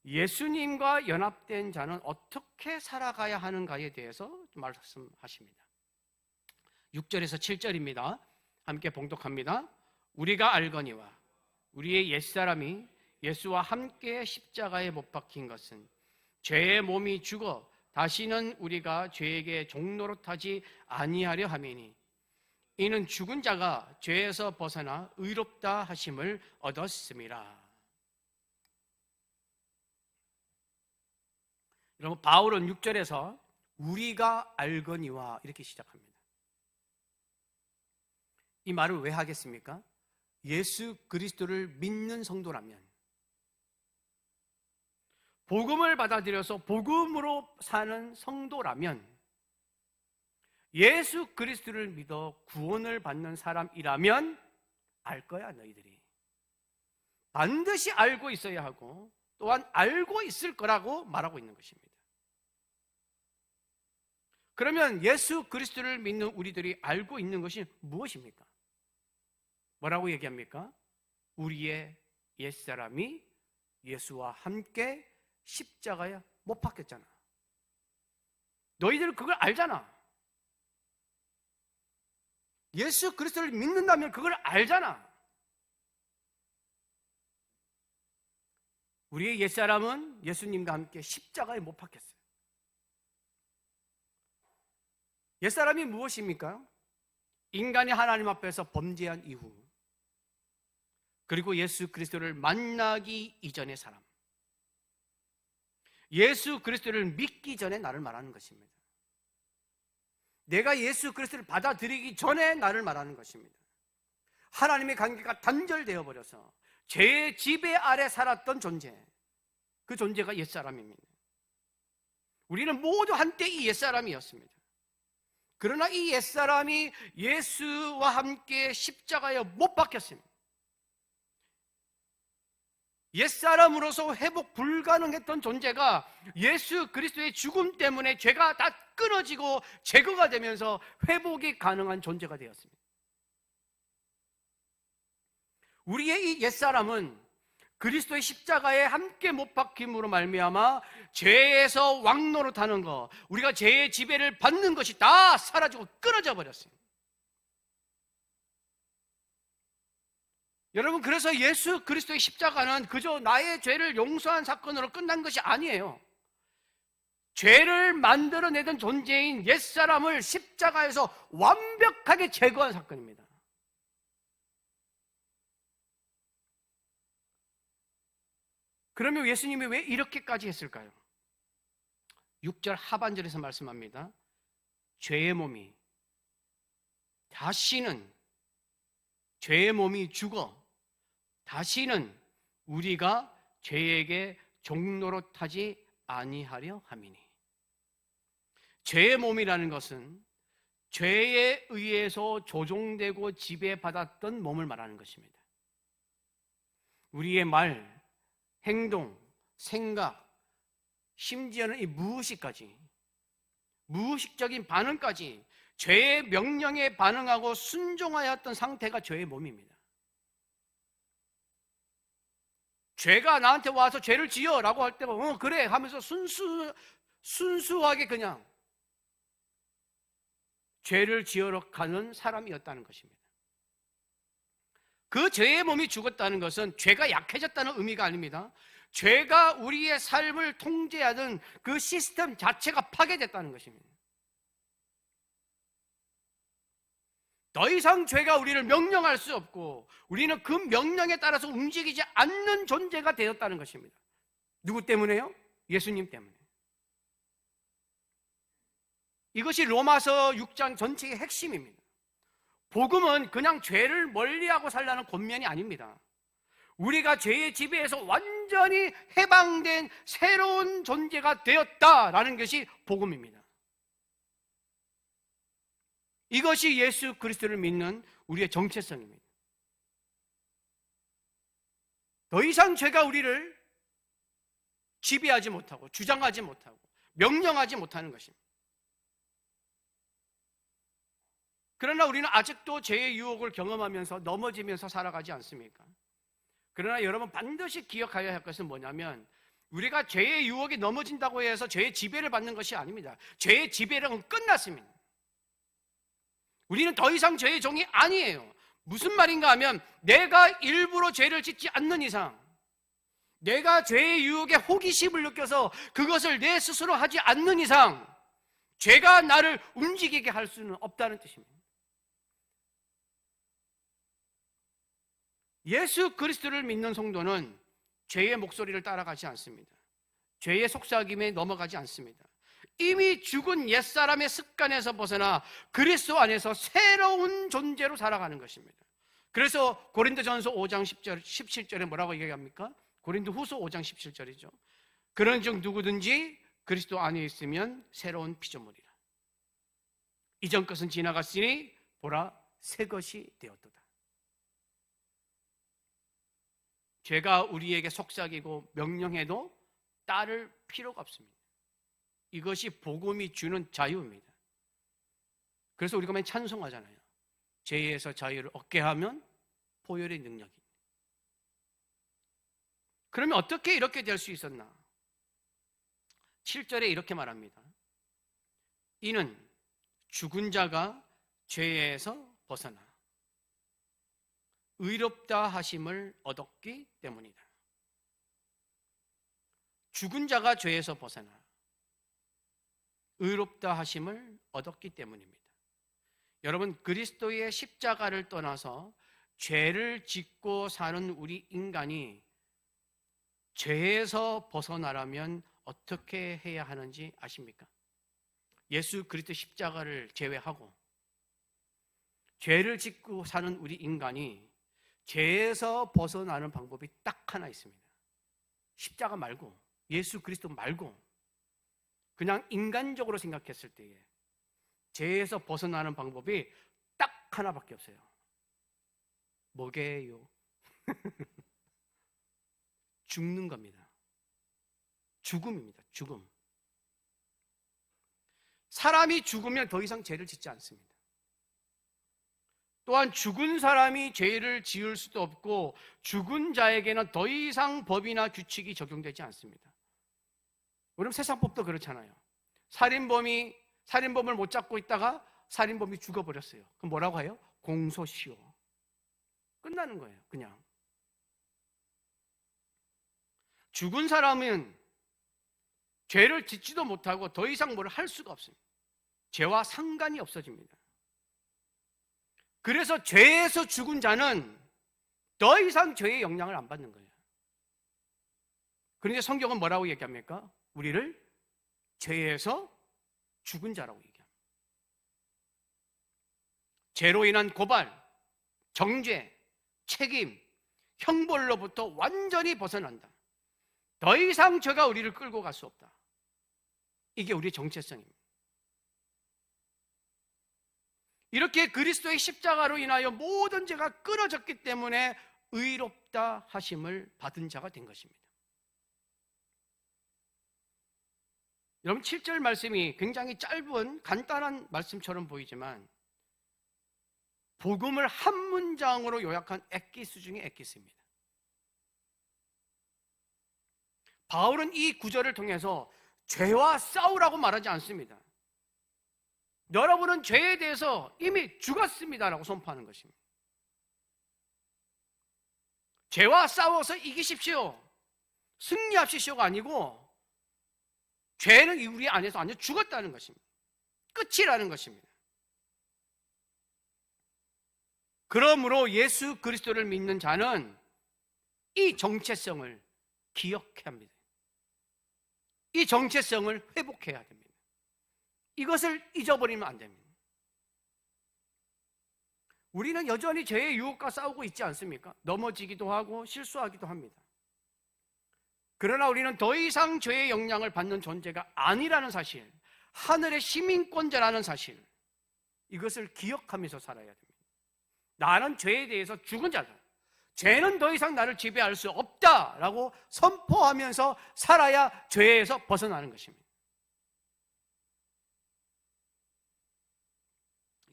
예수님과 연합된 자는 어떻게 살아가야 하는가에 대해서 말씀하십니다. 6절에서 7절입니다. 함께 봉독합니다. 우리가 알거니와 우리의 옛사람이 예수와 함께 십자가에 못 박힌 것은 죄의 몸이 죽어 다시는 우리가 죄에게 종노릇하지 아니하려 함이니 이는 죽은 자가 죄에서 벗어나 의롭다 하심을 얻었음이라. 여러분, 바울은 6절에서 우리가 알거니와 이렇게 시작합니다. 이 말을 왜 하겠습니까? 예수 그리스도를 믿는 성도라면, 복음을 받아들여서 복음으로 사는 성도라면, 예수 그리스도를 믿어 구원을 받는 사람이라면 알 거야, 너희들이. 반드시 알고 있어야 하고 또한 알고 있을 거라고 말하고 있는 것입니다. 그러면 예수 그리스도를 믿는 우리들이 알고 있는 것이 무엇입니까? 뭐라고 얘기합니까? 우리의 옛사람이 예수와 함께 십자가에 못 박혔잖아. 너희들은 그걸 알잖아. 예수 그리스도를 믿는다면 그걸 알잖아. 우리의 옛사람은 예수님과 함께 십자가에 못 박혔어요. 옛사람이 무엇입니까? 인간이 하나님 앞에서 범죄한 이후, 그리고 예수 그리스도를 만나기 이전의 사람, 예수 그리스도를 믿기 전에 나를 말하는 것입니다. 내가 예수 그리스도를 받아들이기 전에 나를 말하는 것입니다. 하나님의 관계가 단절되어 버려서 죄의 지배 아래 살았던 존재, 그 존재가 옛사람입니다. 우리는 모두 한때 이 옛사람이었습니다. 그러나 이 옛사람이 예수와 함께 십자가에 못 박혔습니다. 옛사람으로서 회복 불가능했던 존재가 예수 그리스도의 죽음 때문에 죄가 다 끊어지고 제거가 되면서 회복이 가능한 존재가 되었습니다. 우리의 이 옛사람은 그리스도의 십자가에 함께 못 박힘으로 말미암아 죄에서 왕노릇하는 것, 우리가 죄의 지배를 받는 것이 다 사라지고 끊어져 버렸습니다. 여러분, 그래서 예수 그리스도의 십자가는 그저 나의 죄를 용서한 사건으로 끝난 것이 아니에요. 죄를 만들어내던 존재인 옛사람을 십자가에서 완벽하게 제거한 사건입니다. 그러면 예수님이 왜 이렇게까지 했을까요? 6절 하반절에서 말씀합니다. 죄의 몸이 다시는, 죄의 몸이 죽어 다시는 우리가 죄에게 종노릇하지 아니하려 함이니. 죄의 몸이라는 것은 죄에 의해서 조종되고 지배받았던 몸을 말하는 것입니다. 우리의 말, 행동, 생각, 심지어는 이 무의식적인 반응까지 죄의 명령에 반응하고 순종하였던 상태가 죄의 몸입니다. 죄가 나한테 와서 죄를 지어라고 할 때 그래 하면서 순수하게 그냥 죄를 지으러 가는 사람이었다는 것입니다. 그 죄의 몸이 죽었다는 것은 죄가 약해졌다는 의미가 아닙니다. 죄가 우리의 삶을 통제하던 그 시스템 자체가 파괴됐다는 것입니다. 더 이상 죄가 우리를 명령할 수 없고 우리는 그 명령에 따라서 움직이지 않는 존재가 되었다는 것입니다. 누구 때문에요? 예수님 때문에. 이것이 로마서 6장 전체의 핵심입니다. 복음은 그냥 죄를 멀리하고 살라는 권면이 아닙니다. 우리가 죄의 지배에서 완전히 해방된 새로운 존재가 되었다라는 것이 복음입니다. 이것이 예수 그리스도를 믿는 우리의 정체성입니다. 더 이상 죄가 우리를 지배하지 못하고 주장하지 못하고 명령하지 못하는 것입니다. 그러나 우리는 아직도 죄의 유혹을 경험하면서 넘어지면서 살아가지 않습니까? 그러나 여러분 반드시 기억해야 할 것은 뭐냐면 우리가 죄의 유혹에 넘어진다고 해서 죄의 지배를 받는 것이 아닙니다. 죄의 지배력은 끝났습니다. 우리는 더 이상 죄의 종이 아니에요. 무슨 말인가 하면 내가 일부러 죄를 짓지 않는 이상, 내가 죄의 유혹에 호기심을 느껴서 그것을 내 스스로 하지 않는 이상 죄가 나를 움직이게 할 수는 없다는 뜻입니다. 예수 그리스도를 믿는 성도는 죄의 목소리를 따라가지 않습니다. 죄의 속삭임에 넘어가지 않습니다. 이미 죽은 옛사람의 습관에서 벗어나 그리스도 안에서 새로운 존재로 살아가는 것입니다. 그래서 고린도전서 5장 17절에 뭐라고 얘기합니까? 고린도후서 5장 17절이죠. 그런즉 누구든지 그리스도 안에 있으면 새로운 피조물이라. 이전 것은 지나갔으니 보라 새 것이 되었도다. 죄가 우리에게 속삭이고 명령해도 따를 필요가 없습니다. 이것이 복음이 주는 자유입니다. 그래서 우리가 맨 찬송하잖아요. 죄에서 자유를 얻게 하면 보혈의 능력입니다. 그러면 어떻게 이렇게 될 수 있었나? 7절에 이렇게 말합니다. 이는 죽은 자가 죄에서 벗어나 의롭다 하심을 얻었기 때문이다. 죽은 자가 죄에서 벗어나 의롭다 하심을 얻었기 때문입니다. 여러분, 그리스도의 십자가를 떠나서 죄를 짓고 사는 우리 인간이 죄에서 벗어나려면 어떻게 해야 하는지 아십니까? 예수 그리스도 십자가를 제외하고 죄를 짓고 사는 우리 인간이 죄에서 벗어나는 방법이 딱 하나 있습니다. 십자가 말고, 예수 그리스도 말고 그냥 인간적으로 생각했을 때에 죄에서 벗어나는 방법이 딱 하나밖에 없어요. 뭐게요? 죽는 겁니다. 죽음입니다. 죽음. 사람이 죽으면 더 이상 죄를 짓지 않습니다. 또한 죽은 사람이 죄를 지을 수도 없고 죽은 자에게는 더 이상 법이나 규칙이 적용되지 않습니다. 여러분, 세상 법도 그렇잖아요. 살인범을 못 잡고 있다가 살인범이 죽어버렸어요. 그럼 뭐라고 해요? 공소시효. 끝나는 거예요. 그냥. 죽은 사람은 죄를 짓지도 못하고 더 이상 뭘 할 수가 없습니다. 죄와 상관이 없어집니다. 그래서 죄에서 죽은 자는 더 이상 죄의 영향을 안 받는 거예요. 그런데 성경은 뭐라고 얘기합니까? 우리를 죄에서 죽은 자라고 얘기합니다. 죄로 인한 고발, 정죄, 책임, 형벌로부터 완전히 벗어난다. 더 이상 죄가 우리를 끌고 갈 수 없다. 이게 우리의 정체성입니다. 이렇게 그리스도의 십자가로 인하여 모든 죄가 끊어졌기 때문에 의롭다 하심을 받은 자가 된 것입니다. 여러분, 7절 말씀이 굉장히 짧은 간단한 말씀처럼 보이지만 복음을 한 문장으로 요약한 엑기스 중에 엑기스입니다. 바울은 이 구절을 통해서 죄와 싸우라고 말하지 않습니다. 여러분은 죄에 대해서 이미 죽었습니다라고 선포하는 것입니다. 죄와 싸워서 이기십시오, 승리하십시오가 아니고 죄는 우리 안에서 완전 죽었다는 것입니다. 끝이라는 것입니다. 그러므로 예수 그리스도를 믿는 자는 이 정체성을 기억해야 합니다. 이 정체성을 회복해야 됩니다. 이것을 잊어버리면 안 됩니다. 우리는 여전히 죄의 유혹과 싸우고 있지 않습니까? 넘어지기도 하고 실수하기도 합니다. 그러나 우리는 더 이상 죄의 영향을 받는 존재가 아니라는 사실, 하늘의 시민권자라는 사실, 이것을 기억하면서 살아야 됩니다. 나는 죄에 대해서 죽은 자다. 죄는 더 이상 나를 지배할 수 없다라고 선포하면서 살아야 죄에서 벗어나는 것입니다.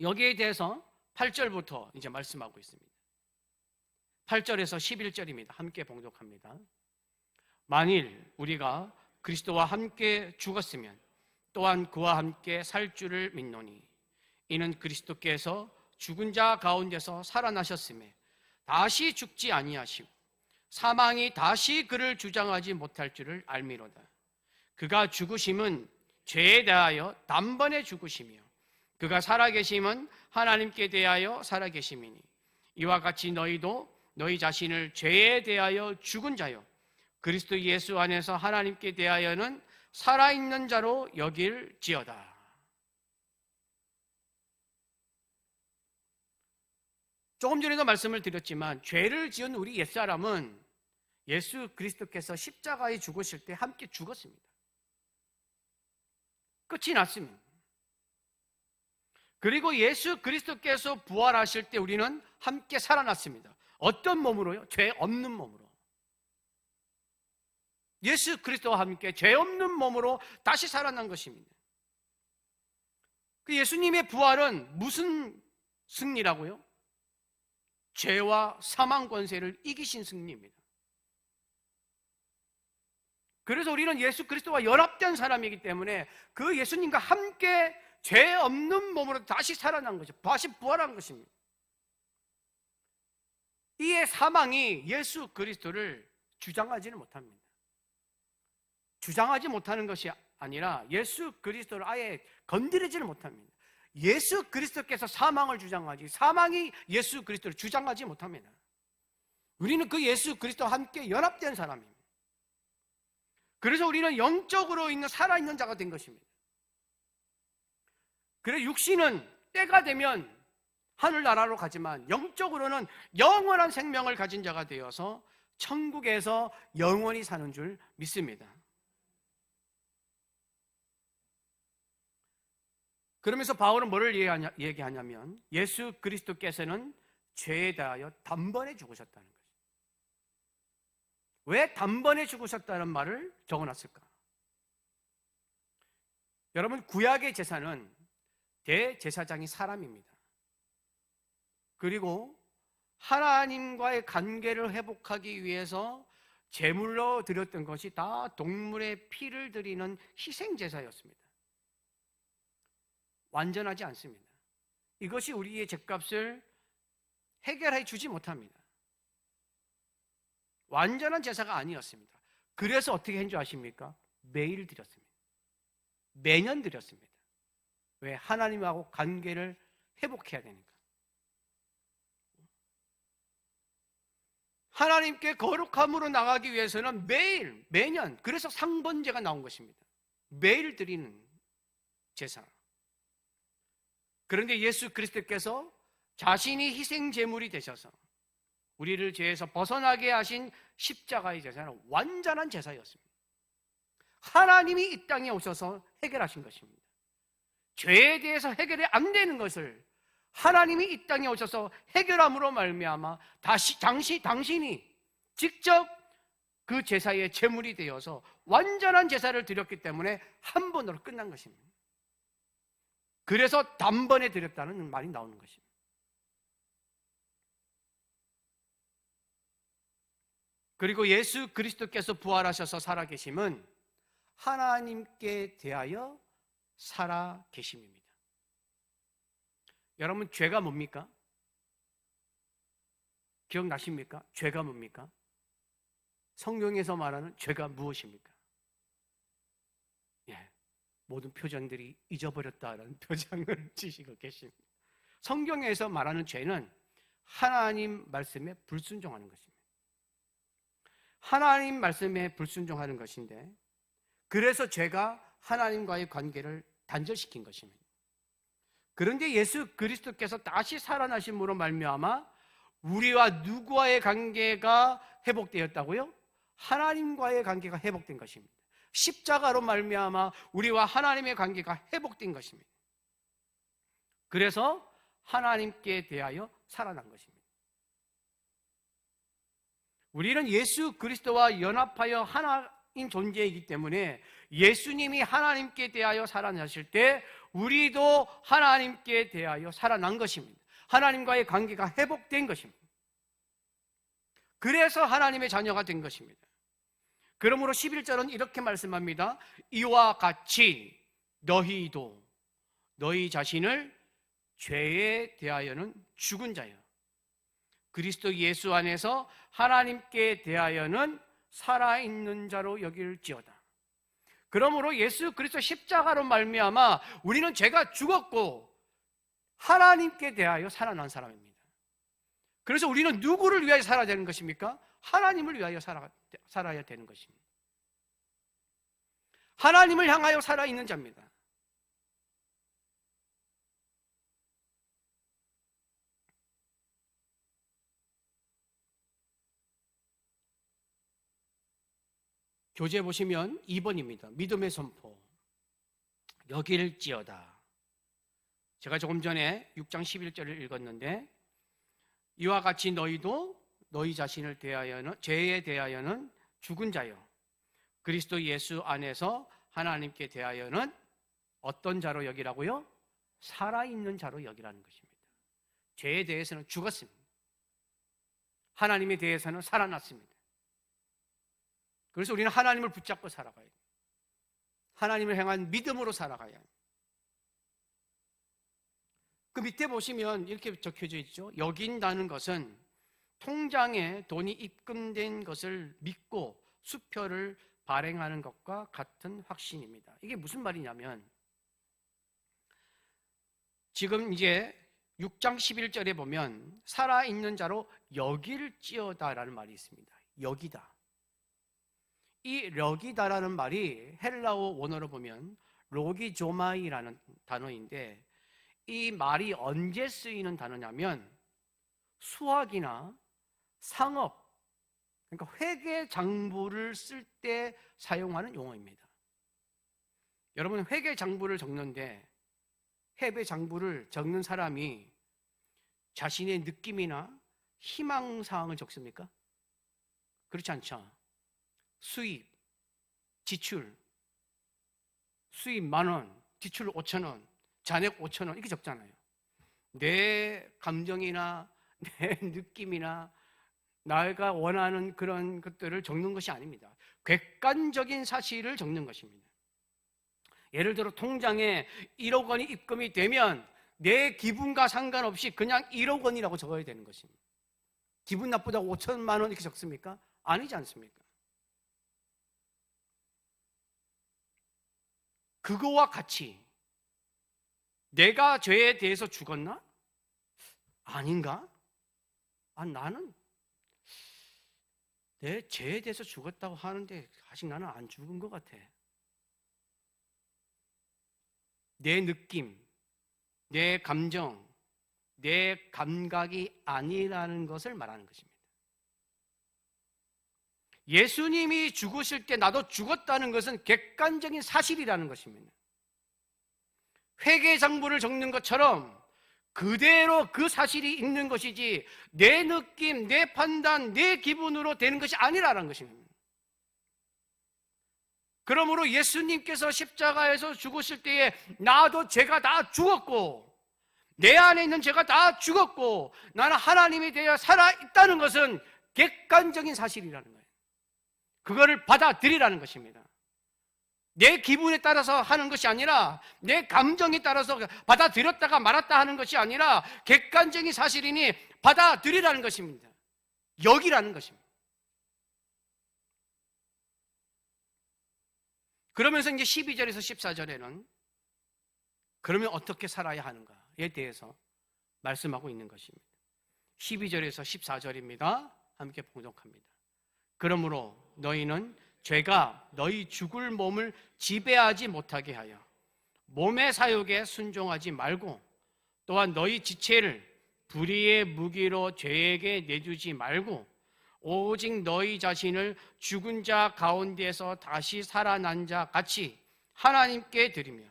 여기에 대해서 8절부터 이제 말씀하고 있습니다. 8절에서 11절입니다. 함께 봉독합니다. 만일 우리가 그리스도와 함께 죽었으면 또한 그와 함께 살 줄을 믿노니 이는 그리스도께서 죽은 자 가운데서 살아나셨음에 다시 죽지 아니하시고 사망이 다시 그를 주장하지 못할 줄을 알미로다. 그가 죽으심은 죄에 대하여 단번에 죽으시며 그가 살아계심은 하나님께 대하여 살아계심이니 이와 같이 너희도 너희 자신을 죄에 대하여 죽은 자요 그리스도 예수 안에서 하나님께 대하여는 살아있는 자로 여길지어다. 조금 전에도 말씀을 드렸지만 죄를 지은 우리 옛사람은 예수 그리스도께서 십자가에 죽으실 때 함께 죽었습니다. 끝이 났습니다. 그리고 예수 그리스도께서 부활하실 때 우리는 함께 살아났습니다. 어떤 몸으로요? 죄 없는 몸으로. 예수 그리스도와 함께 죄 없는 몸으로 다시 살아난 것입니다. 그 예수님의 부활은 무슨 승리라고요? 죄와 사망 권세를 이기신 승리입니다. 그래서 우리는 예수 그리스도와 연합된 사람이기 때문에 그 예수님과 함께 죄 없는 몸으로 다시 살아난 것이죠. 다시 부활한 것입니다. 이에 사망이 예수 그리스도를 주장하지는 못합니다. 주장하지 못하는 것이 아니라 예수 그리스도를 아예 건드리지는 못합니다. 예수 그리스도께서 사망을 주장하지 사망이 예수 그리스도를 주장하지 못합니다. 우리는 그 예수 그리스도와 함께 연합된 사람입니다. 그래서 우리는 영적으로 있는 살아있는 자가 된 것입니다. 그래서 육신은 때가 되면 하늘나라로 가지만 영적으로는 영원한 생명을 가진 자가 되어서 천국에서 영원히 사는 줄 믿습니다. 그러면서 바울은 뭐를 얘기하냐면 예수 그리스도께서는 죄에 대하여 단번에 죽으셨다는 거죠. 왜 단번에 죽으셨다는 말을 적어놨을까? 여러분, 구약의 제사는 대제사장이 사람입니다. 그리고 하나님과의 관계를 회복하기 위해서 제물로 드렸던 것이 다 동물의 피를 드리는 희생제사였습니다. 완전하지 않습니다. 이것이 우리의 죄값을 해결해 주지 못합니다. 완전한 제사가 아니었습니다. 그래서 어떻게 한 줄 아십니까? 매일 드렸습니다. 매년 드렸습니다. 왜? 하나님하고 관계를 회복해야 되니까. 하나님께 거룩함으로 나가기 위해서는 매일, 매년, 그래서 상번제가 나온 것입니다. 매일 드리는 제사. 그런데 예수 그리스도께서 자신이 희생 제물이 되셔서 우리를 죄에서 벗어나게 하신 십자가의 제사는 완전한 제사였습니다. 하나님이 이 땅에 오셔서 해결하신 것입니다. 죄에 대해서 해결이 안 되는 것을 하나님이 이 땅에 오셔서 해결함으로 말미암아 당신이 직접 그 제사의 제물이 되어서 완전한 제사를 드렸기 때문에 한 번으로 끝난 것입니다. 그래서 단번에 드렸다는 말이 나오는 것입니다. 그리고 예수 그리스도께서 부활하셔서 살아계심은 하나님께 대하여 살아계심입니다. 여러분, 죄가 뭡니까? 기억나십니까? 죄가 뭡니까? 성경에서 말하는 죄가 무엇입니까? 모든 표정들이 잊어버렸다라는 표정을 지시고 계십니다. 성경에서 말하는 죄는 하나님 말씀에 불순종하는 것입니다. 하나님 말씀에 불순종하는 것인데, 그래서 죄가 하나님과의 관계를 단절시킨 것입니다. 그런데 예수 그리스도께서 다시 살아나심으로 말미암아 우리와 누구와의 관계가 회복되었다고요? 하나님과의 관계가 회복된 것입니다. 십자가로 말미암아 우리와 하나님의 관계가 회복된 것입니다. 그래서 하나님께 대하여 살아난 것입니다. 우리는 예수 그리스도와 연합하여 하나인 존재이기 때문에 예수님이 하나님께 대하여 살아나실 때 우리도 하나님께 대하여 살아난 것입니다. 하나님과의 관계가 회복된 것입니다. 그래서 하나님의 자녀가 된 것입니다. 그러므로 11절은 이렇게 말씀합니다. 이와 같이 너희도 너희 자신을 죄에 대하여는 죽은 자여 그리스도 예수 안에서 하나님께 대하여는 살아있는 자로 여길지어다. 그러므로 예수 그리스도 십자가로 말미암아 우리는 죄가 죽었고 하나님께 대하여 살아난 사람입니다. 그래서 우리는 누구를 위하여 살아야 되는 것입니까? 하나님을 위하여 살아야 되는 것입니다. 하나님을 향하여 살아있는 자입니다. 교재 보시면 2번입니다. 믿음의 선포. 여길지어다. 제가 조금 전에 6장 11절을 읽었는데 이와 같이 너희도 너희 자신을 대하여는 죄에 대하여는 죽은 자요 그리스도 예수 안에서 하나님께 대하여는 어떤 자로 여기라고요? 살아있는 자로 여기라는 것입니다. 죄에 대해서는 죽었습니다. 하나님에 대해서는 살아났습니다. 그래서 우리는 하나님을 붙잡고 살아가야 돼요. 하나님을 향한 믿음으로 살아가야 해요. 그 밑에 보시면 이렇게 적혀져 있죠. 여긴다는 것은 통장에 돈이 입금된 것을 믿고 수표를 발행하는 것과 같은 확신입니다. 이게 무슨 말이냐면 지금 이제 6장 11절에 보면 살아있는 자로 여길지어다라는 말이 있습니다. 여기다. 이 여기다라는 말이 헬라어 원어로 보면 로기조마이라는 단어인데 이 말이 언제 쓰이는 단어냐면 수학이나 상업, 그러니까 회계 장부를 쓸 때 사용하는 용어입니다. 여러분 회계 장부를 적는데 회계 장부를 적는 사람이 자신의 느낌이나 희망사항을 적습니까? 그렇지 않죠. 수입, 지출, 수입 10,000원, 지출 5,000원, 잔액 5,000원 이렇게 적잖아요. 내 감정이나 내 느낌이나 내가 원하는 그런 것들을 적는 것이 아닙니다. 객관적인 사실을 적는 것입니다. 예를 들어 통장에 1억 원이 입금이 되면 내 기분과 상관없이 그냥 1억 원이라고 적어야 되는 것입니다. 기분 나쁘다고 5천만 원 이렇게 적습니까? 아니지 않습니까? 그거와 같이 내가 죄에 대해서 죽었나? 아닌가? 나는 내 죄에 대해서 죽었다고 하는데 아직 나는 안 죽은 것 같아. 내 느낌, 내 감정, 내 감각이 아니라는 것을 말하는 것입니다. 예수님이 죽으실 때 나도 죽었다는 것은 객관적인 사실이라는 것입니다. 회계장부를 적는 것처럼 그대로 그 사실이 있는 것이지 내 느낌, 내 판단, 내 기분으로 되는 것이 아니라는 것입니다. 그러므로 예수님께서 십자가에서 죽으실 때에 나도 죄가 다 죽었고 내 안에 있는 죄가 다 죽었고 나는 하나님에 대해 살아있다는 것은 객관적인 사실이라는 거예요. 그거를 받아들이라는 것입니다. 내 기분에 따라서 하는 것이 아니라 내 감정에 따라서 받아들였다가 말았다 하는 것이 아니라 객관적인 사실이니 받아들이라는 것입니다. 여기라는 것입니다. 그러면서 이제 12절에서 14절에는 그러면 어떻게 살아야 하는가에 대해서 말씀하고 있는 것입니다. 12절에서 14절입니다. 함께 봉독합니다. 그러므로 너희는 죄가 너희 죽을 몸을 지배하지 못하게 하여 몸의 사욕에 순종하지 말고 또한 너희 지체를 불의의 무기로 죄에게 내주지 말고 오직 너희 자신을 죽은 자 가운데서 다시 살아난 자 같이 하나님께 드리며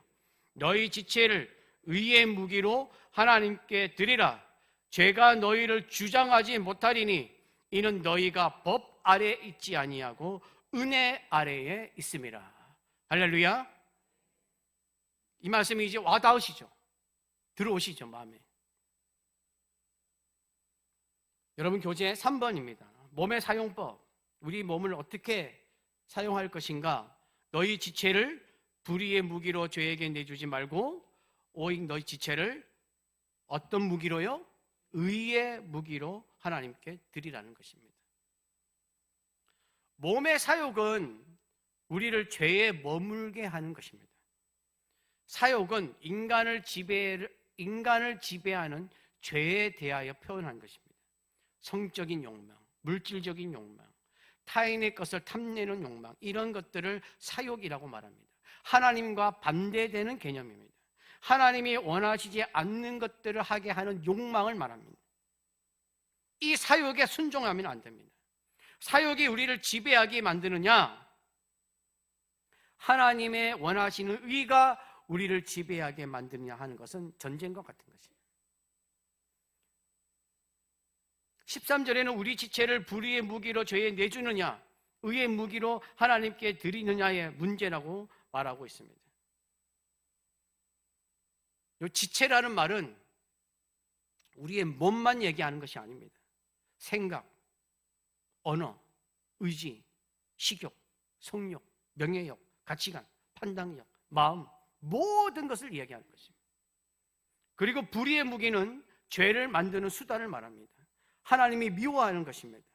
너희 지체를 의의 무기로 하나님께 드리라. 죄가 너희를 주장하지 못하리니 이는 너희가 법 아래 있지 아니하고 은혜 아래에 있음이라. 할렐루야. 이 말씀이 이제 와닿으시죠? 들어오시죠, 마음에. 여러분, 교재 3번입니다. 몸의 사용법. 우리 몸을 어떻게 사용할 것인가? 너희 지체를 불의의 무기로 죄에게 내주지 말고 오직 너희 지체를 어떤 무기로요? 의의 무기로 하나님께 드리라는 것입니다. 몸의 사욕은 우리를 죄에 머물게 하는 것입니다. 사욕은 인간을 지배하는 죄에 대하여 표현한 것입니다. 성적인 욕망, 물질적인 욕망, 타인의 것을 탐내는 욕망, 이런 것들을 사욕이라고 말합니다. 하나님과 반대되는 개념입니다. 하나님이 원하시지 않는 것들을 하게 하는 욕망을 말합니다. 이 사욕에 순종하면 안 됩니다. 사욕이 우리를 지배하게 만드느냐? 하나님의 원하시는 의가 우리를 지배하게 만드느냐 하는 것은 전쟁과 같은 것입니다. 13절에는 우리 지체를 불의의 무기로 죄에 내주느냐, 의의 무기로 하나님께 드리느냐의 문제라고 말하고 있습니다. 이 지체라는 말은 우리의 몸만 얘기하는 것이 아닙니다. 생각, 언어, 의지, 식욕, 성욕, 명예욕, 가치관, 판단력, 마음, 모든 것을 이야기하는 것입니다. 그리고 불의의 무기는 죄를 만드는 수단을 말합니다. 하나님이 미워하는 것입니다.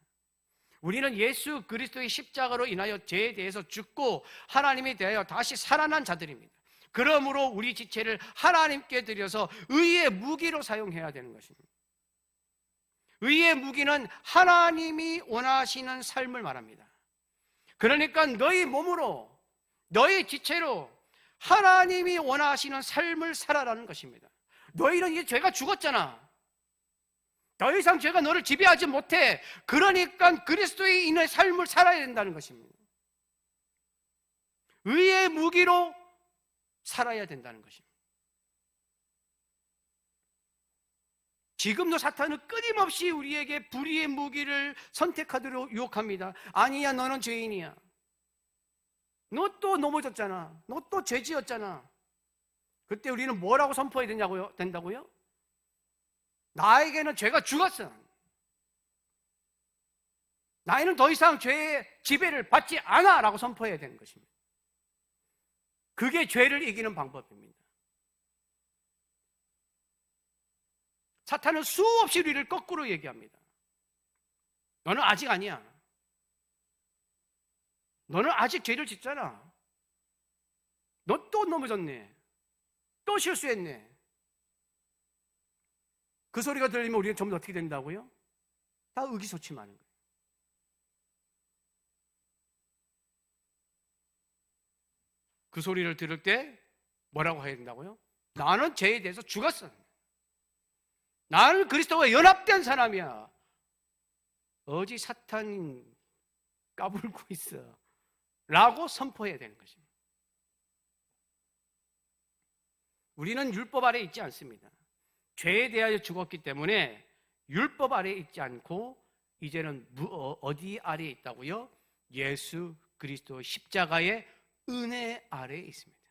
우리는 예수 그리스도의 십자가로 인하여 죄에 대해서 죽고 하나님에 대하여 다시 살아난 자들입니다. 그러므로 우리 지체를 하나님께 드려서 의의 무기로 사용해야 되는 것입니다. 의의 무기는 하나님이 원하시는 삶을 말합니다. 그러니까 너희 몸으로, 너희 지체로 하나님이 원하시는 삶을 살아라는 것입니다. 너희는 이제 죄가 죽었잖아. 더 이상 죄가 너를 지배하지 못해. 그러니까 그리스도의 인의 삶을 살아야 된다는 것입니다. 의의 무기로 살아야 된다는 것입니다. 지금도 사탄은 끊임없이 우리에게 불의의 무기를 선택하도록 유혹합니다. 아니야, 너는 죄인이야. 너 또 넘어졌잖아. 너 또 죄 지었잖아. 그때 우리는 뭐라고 선포해야 된다고요? 나에게는 죄가 죽었어. 나에는 더 이상 죄의 지배를 받지 않아 라고 선포해야 되는 것입니다. 그게 죄를 이기는 방법입니다. 사탄은 수없이 우리를 거꾸로 얘기합니다. 너는 아직 아니야. 너는 아직 죄를 짓잖아. 너 또 넘어졌네. 또 실수했네. 그 소리가 들리면 우리는 전부 어떻게 된다고요? 다 의기소침하는 거예요. 그 소리를 들을 때 뭐라고 해야 된다고요? 나는 죄에 대해서 죽었어. 나는 그리스도와 연합된 사람이야. 어디 사탄이 까불고 있어 라고 선포해야 되는 것입니다. 우리는 율법 아래 있지 않습니다. 죄에 대하여 죽었기 때문에 율법 아래 있지 않고 이제는 어디 아래에 있다고요? 예수 그리스도 십자가의 은혜 아래에 있습니다.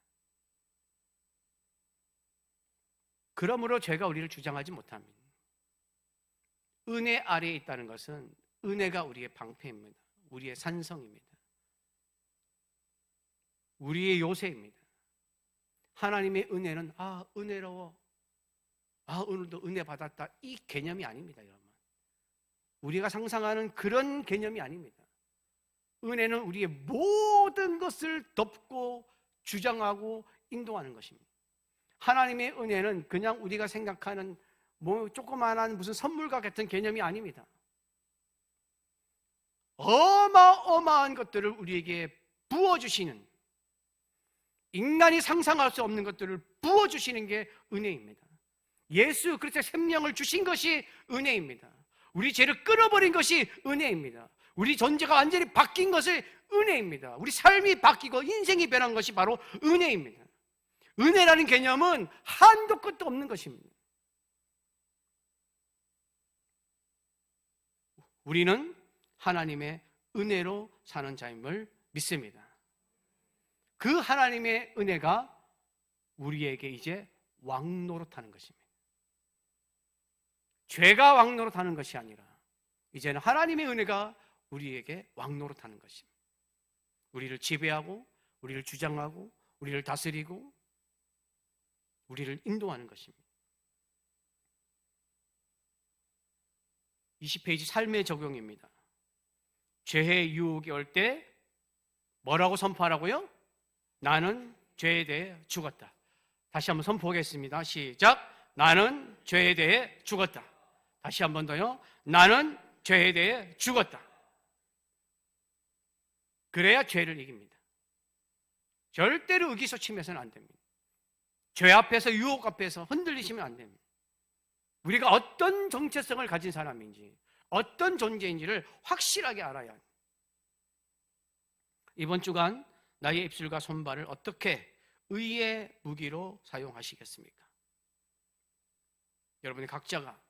그러므로 죄가 우리를 주장하지 못합니다. 은혜 아래에 있다는 것은 은혜가 우리의 방패입니다. 우리의 산성입니다. 우리의 요새입니다. 하나님의 은혜는 은혜로워. 오늘도 은혜 받았다. 이 개념이 아닙니다, 여러분. 우리가 상상하는 그런 개념이 아닙니다. 은혜는 우리의 모든 것을 덮고 주장하고 인도하는 것입니다. 하나님의 은혜는 그냥 우리가 생각하는 조그마한 무슨 선물과 같은 개념이 아닙니다. 어마어마한 것들을 우리에게 부어주시는, 인간이 상상할 수 없는 것들을 부어주시는 게 은혜입니다. 예수 그리스도의 생명을 주신 것이 은혜입니다. 우리 죄를 끊어버린 것이 은혜입니다. 우리 존재가 완전히 바뀐 것이 은혜입니다. 우리 삶이 바뀌고 인생이 변한 것이 바로 은혜입니다. 은혜라는 개념은 한도 끝도 없는 것입니다. 우리는 하나님의 은혜로 사는 자임을 믿습니다. 그 하나님의 은혜가 우리에게 이제 왕노릇하는 것입니다. 죄가 왕노릇하는 것이 아니라 이제는 하나님의 은혜가 우리에게 왕노릇하는 것입니다. 우리를 지배하고 우리를 주장하고 우리를 다스리고 우리를 인도하는 것입니다. 20페이지 삶의 적용입니다. 죄의 유혹이 올 때 뭐라고 선포하라고요? 나는 죄에 대해 죽었다. 다시 한번 선포하겠습니다. 시작. 나는 죄에 대해 죽었다. 다시 한 번 더요. 나는 죄에 대해 죽었다. 그래야 죄를 이깁니다. 절대로 의기소침해서는 안 됩니다. 죄 앞에서, 유혹 앞에서 흔들리시면 안 됩니다. 우리가 어떤 정체성을 가진 사람인지, 어떤 존재인지를 확실하게 알아야 합니다. 이번 주간 나의 입술과 손발을 어떻게 의의 무기로 사용하시겠습니까? 여러분이 각자가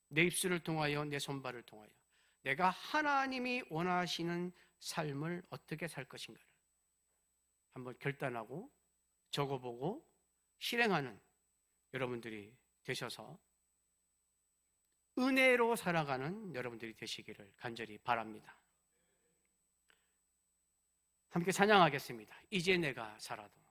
내 입술을 통하여, 내 손발을 통하여 내가 하나님이 원하시는 삶을 어떻게 살 것인가를 한번 결단하고 적어보고 실행하는 여러분들이 되셔서 은혜로 살아가는 여러분들이 되시기를 간절히 바랍니다. 함께 찬양하겠습니다. 이제 내가 살아도.